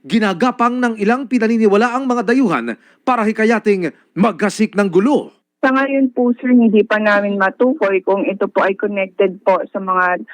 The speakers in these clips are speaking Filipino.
ginagapang ng ilang pinaniniwalaang mga dayuhan para hikayating magkasik ng gulo. Sa ngayon po, sir, hindi pa namin matukoy kung ito po ay connected po sa mga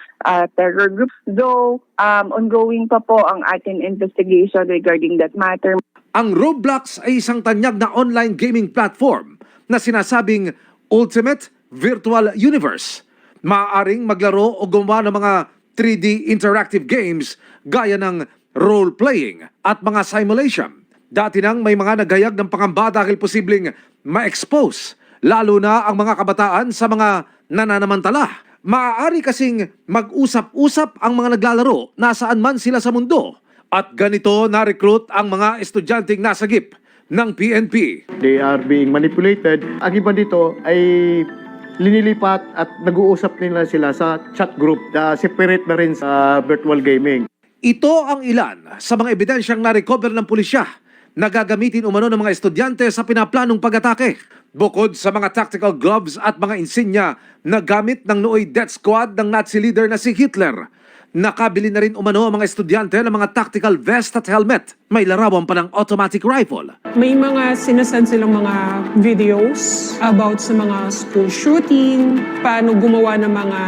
terror groups. Though, ongoing pa po ang ating investigation regarding that matter. Ang Roblox ay isang tanyag na online gaming platform na sinasabing Ultimate Virtual Universe. Maaaring maglaro o gumawa ng mga 3D interactive games gaya ng role-playing at mga simulation. Dati nang may mga naghayag ng pangamba dahil posibleng ma-expose, lalo na ang mga kabataan sa mga nananamantala. Maaari kasing mag-usap-usap ang mga naglalaro nasaan man sila sa mundo. At ganito na-recruit ang mga estudyanteng nasagip ng PNP. They are being manipulated. Ang iba dito ay linilipat at nag-uusap nila sila sa chat group na separate na rin sa virtual gaming. Ito ang ilan sa mga ebidensyang na-recover ng pulisya na gagamitin umano ng mga estudyante sa pinaplanong pag-atake. Bukod sa mga tactical gloves at mga insignia na gamit ng nooy death squad ng Nazi leader na si Hitler, nakabili na rin umano ang mga estudyante ng mga tactical vest at helmet. May larawan pa ng automatic rifle. May mga sinasend silang mga videos about sa mga school shooting, paano gumawa ng mga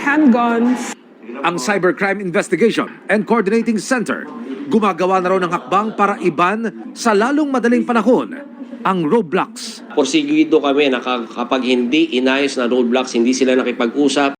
handguns. Ang Cybercrime Investigation and Coordinating Center gumagawa na raw ng hakbang para iban sa lalong madaling panahon ang Roblox. Porsigido kami na kapag hindi inayos na Roblox, hindi sila nakipag-usap,